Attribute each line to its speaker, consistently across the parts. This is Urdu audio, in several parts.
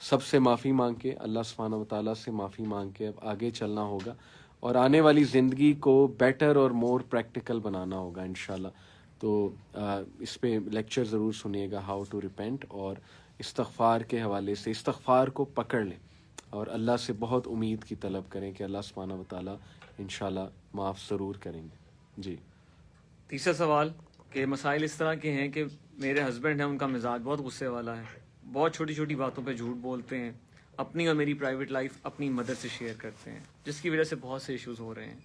Speaker 1: سب سے معافی مانگ کے, اللہ سبحانہ و تعالیٰ سے معافی مانگ کے اب آگے چلنا ہوگا اور آنے والی زندگی کو بیٹر اور مور پریکٹیکل بنانا ہوگا انشاءاللہ. تو اس پہ لیکچر ضرور سنیے گا, ہاؤ ٹو ریپینٹ, اور استغفار کے حوالے سے استغفار کو پکڑ لیں اور اللہ سے بہت امید کی طلب کریں کہ اللہ سبحانہ و تعالیٰ انشاءاللہ معاف ضرور کریں گے. جی.
Speaker 2: تیسرا سوال کہ مسائل اس طرح کے ہیں کہ میرے ہسبینڈ ہیں, ان کا مزاج بہت غصے والا ہے, بہت چھوٹی چھوٹی باتوں پہ جھوٹ بولتے ہیں, اپنی اور میری پرائیویٹ لائف اپنی مدر سے شیئر کرتے ہیں, جس کی وجہ سے بہت سے ایشوز ہو رہے ہیں.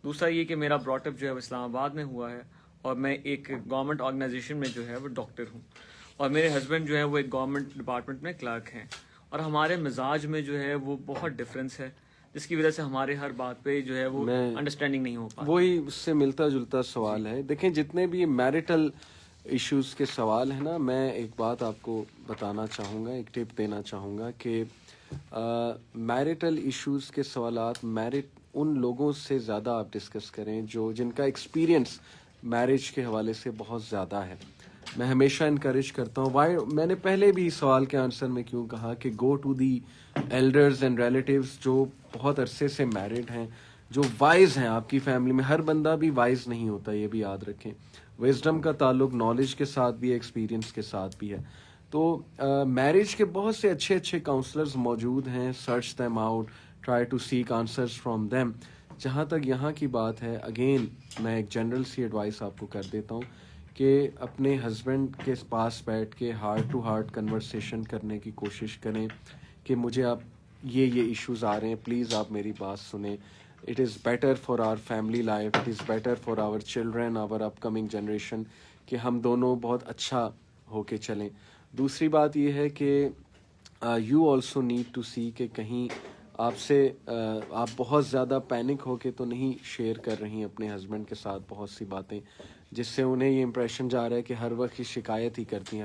Speaker 2: دوسرا یہ کہ میرا براٹ اپ جو ہے وہ اسلام آباد میں ہوا ہے اور میں ایک گورنمنٹ آرگنائزیشن میں جو ہے وہ ڈاکٹر ہوں, اور میرے ہسبینڈ جو ہے وہ ایک گورنمنٹ ڈپارٹمنٹ میں کلرک ہیں, اور ہمارے مزاج میں جو ہے وہ بہت ڈفرینس ہے, جس کی وجہ سے ہمارے ہر بات پہ جو ہے وہ انڈرسٹینڈنگ نہیں ہو پاتی.
Speaker 1: وہی اس سے ملتا جلتا سوال ہے. دیکھیں جتنے بھی میرٹل ایشوز کے سوال ہیں نا, میں ایک بات آپ کو بتانا چاہوں گا, ایک ٹپ دینا چاہوں گا کہ میرٹل ایشوز کے سوالات ان لوگوں سے زیادہ آپ ڈسکس کریں جن کا ایکسپیرینس میرج کے حوالے سے بہت زیادہ ہے. میں ہمیشہ انکریج کرتا ہوں, میں نے پہلے بھی سوال کے آنسر میں کیوں کہا کہ go to the elders and relatives جو بہت عرصے سے میرڈ ہیں, جو وائز ہیں آپ کی فیملی میں. ہر بندہ بھی وائز نہیں ہوتا, یہ بھی یاد رکھیں. وزڈم کا تعلق نالج کے ساتھ بھی ہے, ایکسپیرینس کے ساتھ بھی ہے. تو میرج کے بہت سے اچھے اچھے کاؤنسلرز موجود ہیں, search them out, try to seek answers from them. جہاں تک یہاں کی بات ہے, اگین میں ایک جنرل سی ایڈوائس آپ کو کر دیتا ہوں کہ اپنے ہسبینڈ کے پاس بیٹھ کے ہارٹ ٹو ہارٹ کنورسیشن کرنے کی کوشش کریں کہ مجھے آپ یہ ایشوز آ رہے ہیں, پلیز آپ میری بات سنیں. It is better for our family life, it is better for our children, our upcoming generation, کہ ہم دونوں بہت اچھا ہو کے چلیں. دوسری بات یہ ہے کہ یو آلسو نیڈ ٹو سی کہ کہیں آپ بہت زیادہ پینک ہو کے تو نہیں شیئر کر رہی ہیں اپنے ہسبینڈ کے ساتھ بہت سی باتیں, جس سے انہیں یہ امپریشن جا رہا ہے کہ ہر وقت شکایت ہی کرتی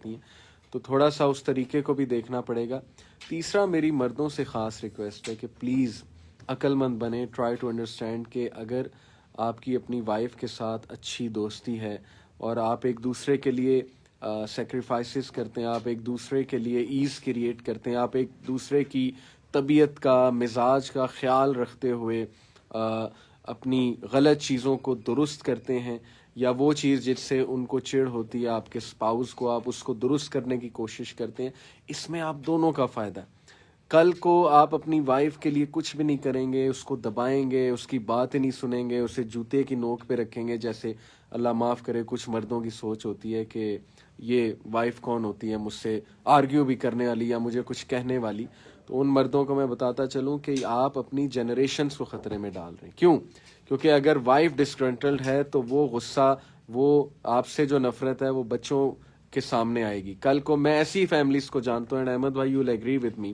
Speaker 1: ہیں. تو تھوڑا سا اس طریقے کو بھی دیکھنا پڑے گا. تیسرا میری مردوں سے خاص ریکویسٹ ہے کہ پلیز عقل مند بنیں, ٹرائی ٹو انڈرسٹینڈ کہ اگر آپ کی اپنی وائف کے ساتھ اچھی دوستی ہے اور آپ ایک دوسرے کے لیے سیکریفائسز کرتے ہیں, آپ ایک دوسرے کے لیے ایز کریٹ کرتے ہیں, آپ ایک دوسرے کی طبیعت کا, مزاج کا خیال رکھتے ہوئے اپنی غلط چیزوں کو درست کرتے ہیں, یا وہ چیز جس سے ان کو چڑ ہوتی ہے آپ کے اسپاؤس کو, آپ اس کو درست کرنے کی کوشش کرتے ہیں, اس میں آپ دونوں کا فائدہ ہے. کل کو آپ اپنی وائف کے لیے کچھ بھی نہیں کریں گے, اس کو دبائیں گے, اس کی بات نہیں سنیں گے, اسے جوتے کی نوک پہ رکھیں گے, جیسے اللہ معاف کرے کچھ مردوں کی سوچ ہوتی ہے کہ یہ وائف کون ہوتی ہے مجھ سے آرگیو بھی کرنے والی یا مجھے کچھ کہنے والی. تو ان مردوں کو میں بتاتا چلوں کہ آپ اپنی جنریشنز کو خطرے میں ڈال رہے ہیں. کیوں؟ کیونکہ اگر وائف ڈسگرنٹلڈ ہے تو وہ غصہ, وہ آپ سے جو نفرت ہے وہ بچوں کے سامنے آئے گی. کل کو میں ایسی فیملیز کو جانتا ہوں, احمد بھائی you will agree with me,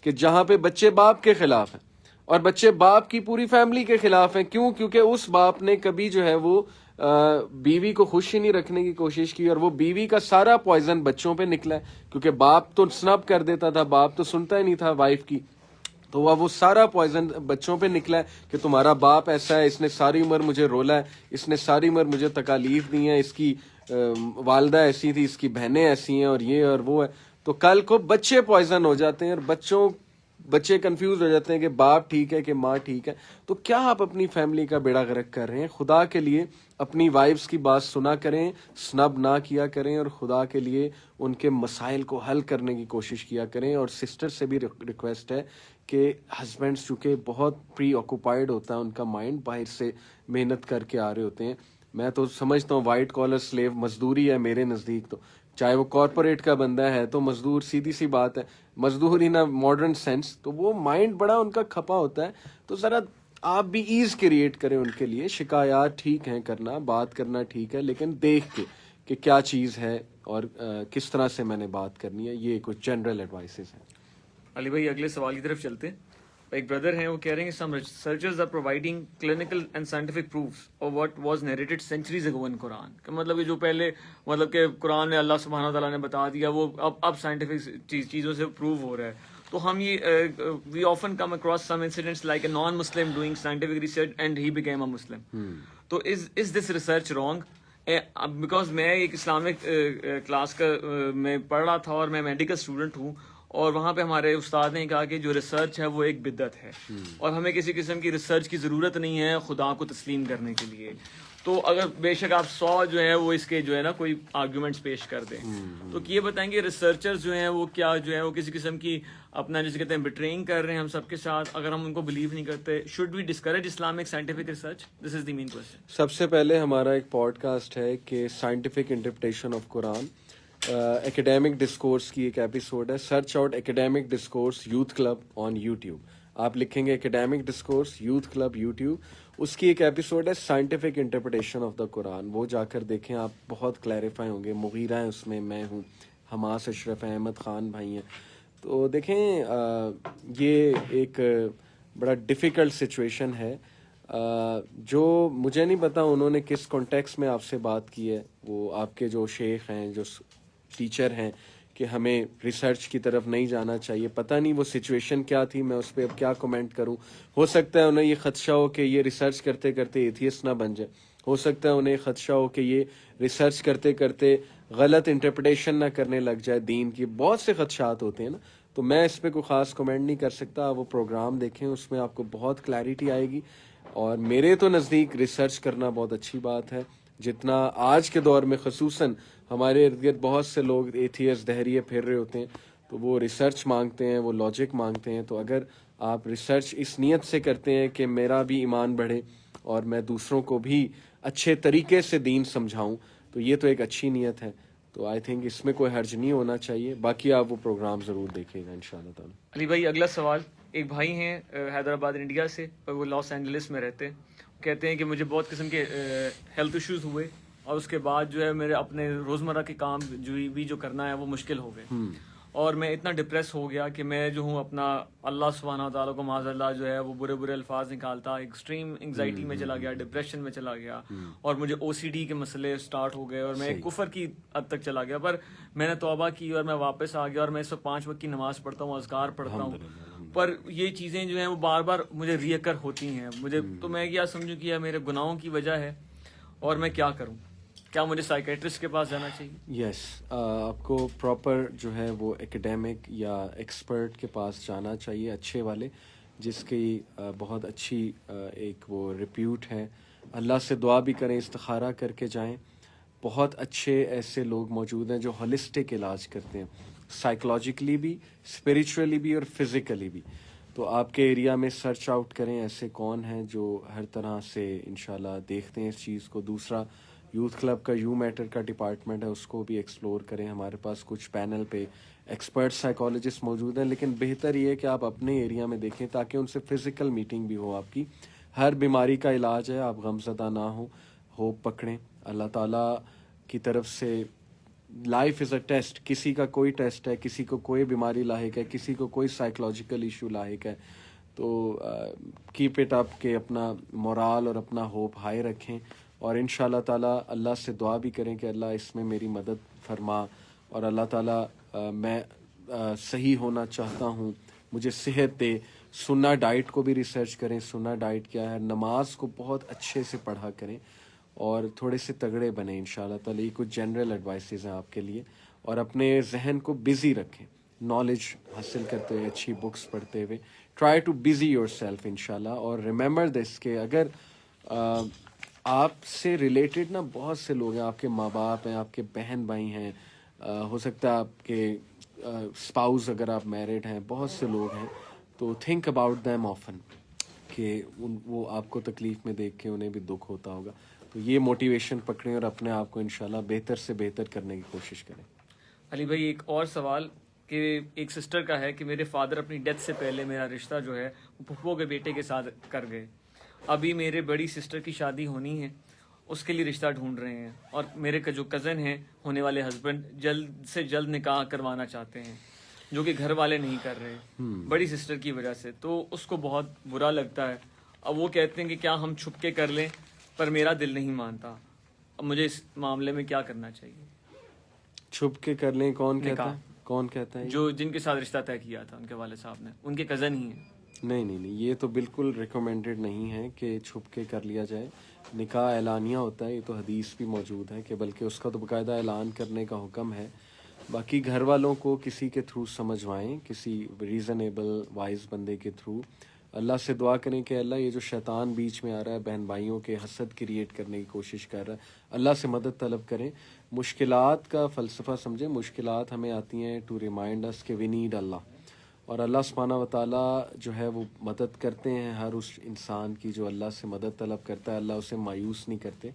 Speaker 1: کہ جہاں پہ بچے باپ کے خلاف ہیں اور بچے باپ کی پوری فیملی کے خلاف ہیں. کیوں؟ کیونکہ اس باپ نے کبھی جو ہے وہ بیوی کو خوش ہی نہیں رکھنے کی کوشش کی, اور وہ بیوی کا سارا پوائزن بچوں پہ نکلا ہے, کیونکہ باپ تو سنب کر دیتا تھا, باپ تو سنتا ہی نہیں تھا وائف کی, تو وہ سارا پوائزن بچوں پہ نکلا ہے کہ تمہارا باپ ایسا ہے, اس نے ساری عمر مجھے رولا ہے, اس نے ساری عمر مجھے تکالیف دی ہیں, اس کی والدہ ایسی تھی, اس کی بہنیں ایسی ہیں, اور یہ اور وہ ہے. تو کل کو بچے پوائزن ہو جاتے ہیں اور بچے کنفیوز ہو جاتے ہیں کہ باپ ٹھیک ہے کہ ماں ٹھیک ہے. تو کیا آپ اپنی فیملی کا بیڑا غرق کر رہے ہیں؟ خدا کے لیے اپنی وائفز کی بات سنا کریں, سنب نہ کیا کریں, اور خدا کے لیے ان کے مسائل کو حل کرنے کی کوشش کیا کریں. اور سسٹر سے بھی ریکویسٹ ہے کہ ہسبینڈز چونکہ بہت پری آکوپائڈ ہوتا ہے ان کا مائنڈ, باہر سے محنت کر کے آ رہے ہوتے ہیں. میں تو سمجھتا ہوں وائٹ کالر سلیو مزدوری ہے میرے نزدیک, تو چاہے وہ کارپوریٹ کا بندہ ہے تو مزدور, سیدھی سی بات ہے, مزدور ان ماڈرن سینس, تو وہ مائنڈ بڑا ان کا کھپا ہوتا ہے. تو ذرا آپ بھی ایز کریٹ کریں ان کے لیے. شکایات ٹھیک ہیں کرنا, بات کرنا ٹھیک ہے, لیکن دیکھ کے کہ کیا چیز ہے اور کس طرح سے میں نے بات کرنی ہے. یہ کچھ جنرل ایڈوائسز ہیں.
Speaker 2: علی بھائی اگلے سوال کی طرف چلتے ہیں. ایک بردر ہیں, وہ کہہ رہے ہیں کہ some researchers are providing clinical and scientific proofs of what was narrated centuries ago in Quran. کہ مطلب کہ جو پہلے مطلب کہ قرآن میں اللہ سبحانہ تعالیٰ نے بتا دیا وہ اب سائنٹیفک چیزوں سے پروو ہو رہا ہے. تو ہم یہ we often come across some incidents like a non-Muslim doing scientific research and he became a Muslim. تو is this research wrong? Because میں ایک اسلامک کلاس کا میں پڑھ رہا تھا اور میں میڈیکل اسٹوڈنٹ ہوں, اور وہاں پہ ہمارے استاد نے کہا کہ جو ریسرچ ہے وہ ایک بدعت ہے, اور ہمیں کسی قسم کی ریسرچ کی ضرورت نہیں ہے خدا کو تسلیم کرنے کے لیے. تو اگر بے شک آپ 100 جو ہے وہ اس کے جو ہے نا کوئی آرگومنٹس پیش کر دیں, تو یہ بتائیں گے ریسرچرز جو ہیں وہ کیا جو ہے وہ کسی قسم کی اپنا جیسے کہتے ہیں بٹرینگ کر رہے ہیں ہم سب کے ساتھ, اگر ہم ان کو بلیو نہیں کرتے. Should we discourage Islamic scientific research? This is the main question.
Speaker 1: سب سے پہلے ہمارا ایک پوڈ کاسٹ ہے کہ scientific interpretation of Quran, academic discourse کی ایک ایپیسوڈ ہے. Search out academic discourse youth club on YouTube. آپ لکھیں گے academic discourse youth club YouTube, اس کی ایک ایپیسوڈ ہے scientific interpretation of the Quran. وہ جا کر دیکھیں, آپ بہت کلیریفائی ہوں گے. مغیرہ ہیں اس میں ہوں, حماس اشرف ہیں, احمد خان بھائی ہیں. تو دیکھیں یہ ایک بڑا ڈیفیکلٹ سچویشن ہے. جو مجھے نہیں پتا انہوں نے کس کانٹیکس میں آپ سے بات کی ہے, وہ آپ کے جو شیخ ہیں, جو ٹیچر ہیں, کہ ہمیں ریسرچ کی طرف نہیں جانا چاہیے. پتہ نہیں وہ سچویشن کیا تھی, میں اس پہ اب کیا کمنٹ کروں. ہو سکتا ہے انہیں یہ خدشہ ہو کہ یہ ریسرچ کرتے کرتے ایتھیسٹ نہ بن جائے. ہو سکتا ہے انہیں خدشہ ہو کہ یہ ریسرچ کرتے کرتے غلط انٹرپریٹیشن نہ کرنے لگ جائے دین کی. بہت سے خدشات ہوتے ہیں نا, تو میں اس پہ کوئی خاص کمنٹ نہیں کر سکتا. وہ پروگرام دیکھیں, اس میں آپ کو بہت کلیئرٹی آئے گی. اور میرے تو نزدیک ریسرچ کرنا بہت اچھی بات ہے. جتنا آج کے دور میں خصوصاً ہمارے ارد گرد بہت سے لوگ ایتھیسٹ دہریے پھر رہے ہوتے ہیں, تو وہ ریسرچ مانگتے ہیں, وہ لاجک مانگتے ہیں. تو اگر آپ ریسرچ اس نیت سے کرتے ہیں کہ میرا بھی ایمان بڑھے اور میں دوسروں کو بھی اچھے طریقے سے دین سمجھاؤں, تو یہ تو ایک اچھی نیت ہے. تو آئی تھنک اس میں کوئی حرج نہیں ہونا چاہیے. باقی آپ وہ پروگرام ضرور دیکھیں گا انشاءاللہ تعالی.
Speaker 2: علی بھائی اگلا سوال, ایک بھائی ہیں حیدرآباد انڈیا سے, اور وہ لاس اینجلس میں رہتے ہیں. کہتے ہیں کہ مجھے بہت قسم کے ہیلتھ ایشوز ہوئے, اور اس کے بعد جو ہے میرے اپنے روزمرہ کے کام جو کرنا ہے وہ مشکل ہو گئے, اور میں اتنا ڈپریس ہو گیا کہ میں جو ہوں اپنا اللہ سبحانہ تعالیٰ کو معاذ اللہ جو ہے وہ برے برے الفاظ نکالتا, ایکسٹریم انگزائٹی میں چلا گیا, ڈپریشن میں چلا گیا, اور مجھے OCD کے مسئلے سٹارٹ ہو گئے, اور میں کفر کی حد تک چلا گیا. پر میں نے توبہ کی اور میں واپس آ گیا, اور میں اس وقت 5 وقت کی نماز پڑھتا ہوں, اذکار پڑھتا ہوں. پر یہ چیزیں جو ہیں وہ بار بار مجھے ری اکر ہوتی ہیں مجھے. تو میں کیا سمجھوں کہ یہ میرے گناہوں کی وجہ ہے, اور میں کیا کروں؟ کیا مجھے سائیکیٹرسٹ کے پاس جانا چاہیے؟
Speaker 1: یس, آپ کو پراپر جو ہے وہ ایکیڈیمک یا ایکسپرٹ کے پاس جانا چاہیے, اچھے والے, جس کی بہت اچھی ایک وہ ریپیوٹ ہے. اللہ سے دعا بھی کریں, استخارہ کر کے جائیں. بہت اچھے ایسے لوگ موجود ہیں جو ہولسٹک علاج کرتے ہیں, سائیکولوجیکلی بھی, اسپریچولی بھی, اور فزیکلی بھی. تو آپ کے ایریا میں سرچ آؤٹ کریں ایسے کون ہیں جو ہر طرح سے انشاءاللہ دیکھتے ہیں اس چیز کو. دوسرا, یوتھ کلب کا یو میٹر کا ڈپارٹمنٹ ہے, اس کو بھی ایکسپلور کریں. ہمارے پاس کچھ پینل پہ ایکسپرٹ سائیکالوجسٹ موجود ہیں, لیکن بہتر یہ ہے کہ آپ اپنے ایریا میں دیکھیں تاکہ ان سے فزیکل میٹنگ بھی ہو آپ کی. ہر بیماری کا علاج ہے, آپ غمزدہ نہ ہوں, ہوپ پکڑیں. اللہ تعالیٰ کی طرف سے لائف از اے ٹیسٹ. کسی کا کوئی ٹیسٹ ہے, کسی کو کوئی بیماری لاحق ہے, کسی کو کوئی سائیکولوجیکل ایشو لاحق ہے. تو کیپ اٹ اپ کہ اپنا مورال اور اپنا ہوپ ہائی رکھیں, اور ان شاء اللہ تعالیٰ اللہ سے دعا بھی کریں کہ اللہ اس میں میری مدد فرما, اور اللہ تعالیٰ میں صحیح ہونا چاہتا ہوں, مجھے صحت دے. سنہ ڈائٹ کو بھی ریسرچ کریں, سنہ ڈائٹ کیا ہے. نماز کو بہت اچھے سے پڑھا کریں, اور تھوڑے سے تگڑے بنیں ان شاء اللہ تعالیٰ. یہ کچھ جنرل ایڈوائسز ہیں آپ کے لیے. اور اپنے ذہن کو بزی رکھیں, نالج حاصل کرتے ہوئے, اچھی بکس پڑھتے ہوئے. Try to busy yourself ان شاء اللہ. اور ریممبر دس کہ اگر آپ سے ریلیٹڈ نا بہت سے لوگ ہیں, آپ کے ماں باپ ہیں, آپ کے بہن بھائی ہیں, ہو سکتا ہے آپ کے اسپاؤز اگر آپ میرڈ ہیں, بہت سے لوگ ہیں. تو تھنک اباؤٹ دیم آفن کہ وہ آپ کو تکلیف میں دیکھ کے انہیں بھی دکھ ہوتا ہوگا. تو یہ موٹیویشن پکڑیں اور اپنے آپ کو انشاءاللہ بہتر سے بہتر کرنے کی کوشش کریں.
Speaker 2: علی بھائی ایک اور سوال کہ ایک سسٹر کا ہے کہ میرے فادر اپنی ڈیتھ سے پہلے میرا رشتہ جو ہے وہ پھپھو کے بیٹے کے ساتھ کر گئے. ابھی میرے بڑی سسٹر کی شادی ہونی ہے, اس کے لیے رشتہ ڈھونڈ رہے ہیں, اور میرے جو کزن ہیں ہونے والے ہسبینڈ جلد سے جلد نکاح کروانا چاہتے ہیں, جو کہ گھر والے نہیں کر رہے بڑی سسٹر کی وجہ سے. تو اس کو بہت برا لگتا ہے. اب وہ کہتے ہیں کہ کیا ہم چھپ کے کر لیں, پر میرا دل نہیں مانتا. اب مجھے اس معاملے میں کیا کرنا چاہیے؟
Speaker 1: چھپ کے کر لیں, کون کہتا ہے؟ کون کہتا ہے؟
Speaker 2: جو جن کے ساتھ رشتہ طے کیا تھا ان کے والد صاحب نے, ان کے کزن ہی ہیں.
Speaker 1: نہیں نہیں نہیں، یہ تو بالکل ریکمینڈڈ نہیں ہے کہ چھپ کے کر لیا جائے. نکاح اعلانیہ ہوتا ہے، یہ تو حدیث بھی موجود ہے کہ بلکہ اس کا تو باقاعدہ اعلان کرنے کا حکم ہے. باقی گھر والوں کو کسی کے تھرو سمجھوائیں، کسی ریزنیبل وائز بندے کے تھرو. اللہ سے دعا کریں کہ اللہ یہ جو شیطان بیچ میں آ رہا ہے، بہن بھائیوں کے حسد کریٹ کرنے کی کوشش کر رہا ہے، اللہ سے مدد طلب کریں. مشکلات کا فلسفہ سمجھیں، مشکلات ہمیں آتی ہیں ٹو ریمائنڈ اس کہ وی نیڈ اللہ، اور اللہ سبحانہ و تعالیٰ جو ہے وہ مدد کرتے ہیں ہر اس انسان کی جو اللہ سے مدد طلب کرتا ہے. اللہ اسے مایوس نہیں کرتے.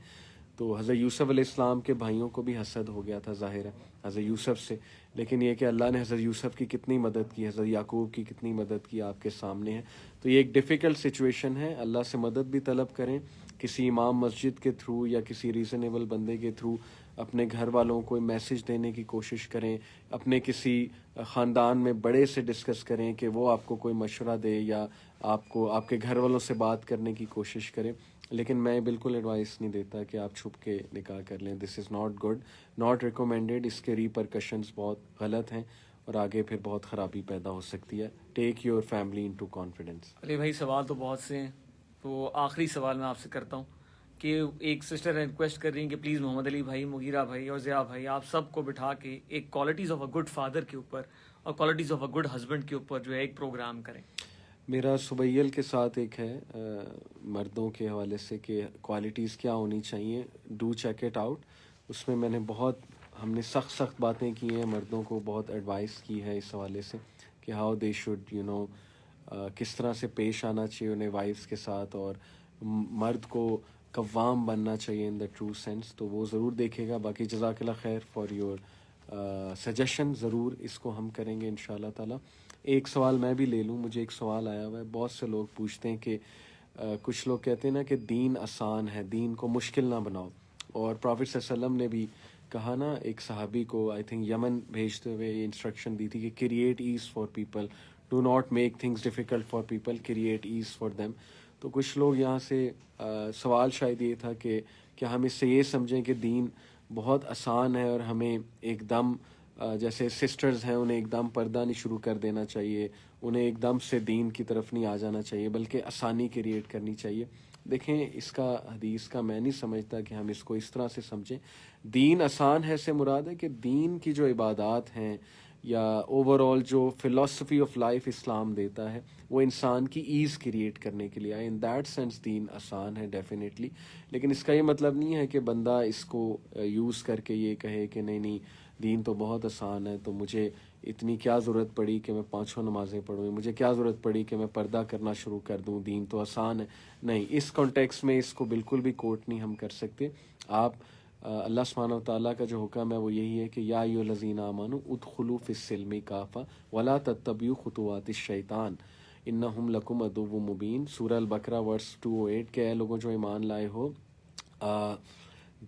Speaker 1: تو حضرت یوسف علیہ السلام کے بھائیوں کو بھی حسد ہو گیا تھا ظاہر ہے حضرت یوسف سے، لیکن یہ کہ اللہ نے حضرت یوسف کی کتنی مدد کی، حضرت یعقوب کی کتنی مدد کی آپ کے سامنے ہے. تو یہ ایک ڈیفیکلٹ سچویشن ہے. اللہ سے مدد بھی طلب کریں، کسی امام مسجد کے تھرو یا کسی ریزنیبل بندے کے تھرو اپنے گھر والوں کو میسج دینے کی کوشش کریں. اپنے کسی خاندان میں بڑے سے ڈسکس کریں کہ وہ آپ کو کوئی مشورہ دے یا آپ کو آپ کے گھر والوں سے بات کرنے کی کوشش کریں. لیکن میں بالکل ایڈوائس نہیں دیتا کہ آپ چھپ کے نکاح کر لیں. This is not good, not recommended. اس کے ریپرکشنز بہت غلط ہیں اور آگے پھر بہت خرابی پیدا ہو سکتی ہے. Take your family into confidence.
Speaker 2: Ali بھائی سوال تو بہت سے ہیں، تو آخری سوال میں آپ سے کرتا ہوں کہ ایک سسٹر ریکویسٹ کر رہی ہیں کہ پلیز محمد علی بھائی، مغیرہ بھائی اور ضیاء بھائی، آپ سب کو بٹھا کے ایک qualities of a good father کے اوپر اور qualities of a good husband کے اوپر جو ہے ایک پروگرام کریں.
Speaker 1: میرا سبیل کے ساتھ ایک ہے مردوں کے حوالے سے کہ کوالٹیز کیا ہونی چاہیے. Do check it out. اس میں نے ہم نے سخت باتیں کی ہیں، مردوں کو بہت ایڈوائس کی ہے اس حوالے سے کہ ہاؤ دے شوڈ کس طرح سے پیش آنا چاہیے انہیں وائفس کے ساتھ، اور مرد کو قوام بننا چاہیے ان دا ٹرو سینس. تو وہ ضرور دیکھے گا. باقی جزاک اللہ خیر فار یور سجیشن. ضرور اس کو ہم کریں گے انشاءاللہ تعالی. ایک سوال میں بھی لے لوں. مجھے ایک سوال آیا ہوا ہے، بہت سے لوگ پوچھتے ہیں کہ کچھ لوگ کہتے ہیں نا کہ دین آسان ہے، دین کو مشکل نہ بناؤ. اور پرافٹ صلی اللہ علیہ وسلم نے بھی کہا نا، ایک صحابی کو آئی تھنک یمن بھیجتے ہوئے یہ انسٹرکشن دی تھی کہ create ease for people, do not make things difficult for people, create ease for them. تو کچھ لوگ یہاں سے سوال شاید یہ تھا کہ کیا ہم اس سے یہ سمجھیں کہ دین بہت آسان ہے اور ہمیں ایک دم جیسے سسٹرز ہیں انہیں ایک دم پردہ نہیں شروع کر دینا چاہیے، انہیں ایک دم سے دین کی طرف نہیں آ جانا چاہیے بلکہ آسانی کریٹ کرنی چاہیے. دیکھیں اس کا حدیث کا میں نہیں سمجھتا کہ ہم اس کو اس طرح سے سمجھیں. دین آسان ہے سے مراد ہے کہ دین کی جو عبادات ہیں یا اوور آل جو فلسفی آف لائف اسلام دیتا ہے وہ انسان کی ایز کریٹ کرنے کے لیے آئے. ان دیٹ سینس دین آسان ہے ڈیفینیٹلی. لیکن اس کا یہ مطلب نہیں ہے کہ بندہ اس کو یوز کر کے یہ کہے کہ نہیں دین تو بہت آسان ہے، تو مجھے اتنی کیا ضرورت پڑی کہ میں 5 نمازیں پڑھوں، مجھے کیا ضرورت پڑی کہ میں پردہ کرنا شروع کر دوں، دین تو آسان ہے. نہیں، اس کانٹیکس میں اس کو بالکل بھی کوٹ نہیں ہم کر سکتے. آپ اللہ سبحانہ و تعالیٰ کا جو حکم ہے وہ یہی ہے کہ یا ایھا الذین آمنوا ادخلوا فی السلم کافہ ولا تتبعوا خطوات الشیطان انہم لکم عدو مبین. سورہ البقرہ ورس 208 کہ اے لوگوں جو ایمان لائے ہو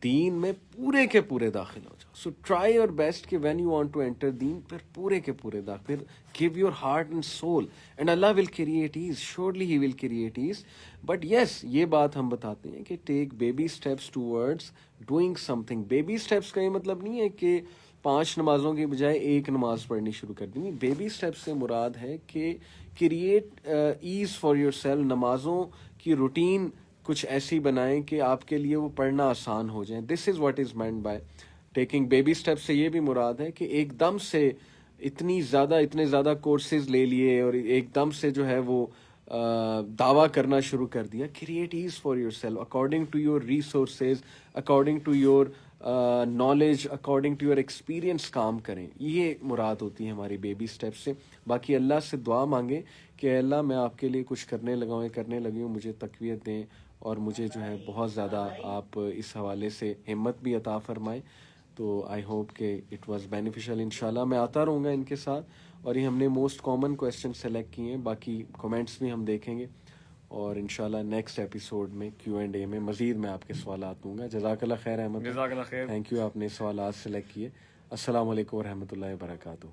Speaker 1: دین میں پورے کے پورے داخل ہو جاؤ. سو ٹرائی یور بیسٹ کہ when you want to enter then پھر پورے کے پورے داخل، پھر give your heart and soul and Allah will create ease. Surely he will create ease. But yes یہ بات ہم بتاتے ہیں کہ take baby steps towards doing something. Baby steps کا یہ مطلب نہیں ہے کہ 5 نمازوں کی بجائے 1 نماز پڑھنی شروع کر دیں. بیبی اسٹیپس سے مراد ہے کہ create ease for your self. نمازوں کی روٹین کچھ ایسی بنائیں کہ آپ کے لیے وہ پڑھنا آسان ہو جائیں. This is what is meant by taking baby step. سے یہ بھی مراد ہے کہ ایک دم سے اتنے زیادہ کورسز لے لیے اور ایک دم سے جو ہے وہ دعویٰ کرنا شروع کر دیا. Create ease for yourself according to your resources, according to your knowledge, according to your experience کام کریں. یہ مراد ہوتی ہے ہماری بیبی اسٹیپ سے. باقی اللہ سے دعا مانگیں کہ اے اللہ میں آپ کے لیے کچھ کرنے لگی ہوں، مجھے تقویت دیں اور مجھے جو ہے بہت زیادہ آپ اس حوالے سے ہمت بھی عطا فرمائیں. تو آئی ہوپ کہ اٹ واز بینیفیشل. انشاءاللہ میں آتا رہوں گا ان کے ساتھ. اور یہ ہم نے موسٹ کامن کویسچن سلیکٹ کیے ہیں، باقی کمنٹس بھی ہم دیکھیں گے اور انشاءاللہ نیکسٹ ایپیسوڈ میں Q&A میں مزید میں آپ کے سوالات دوں گا. جزاک اللہ خیر احمد.
Speaker 2: جزاک اللہ خیر.
Speaker 1: تھینک یو، آپ نے سوالات سلیکٹ کیے. السلام علیکم ورحمۃ اللہ وبرکاتہ.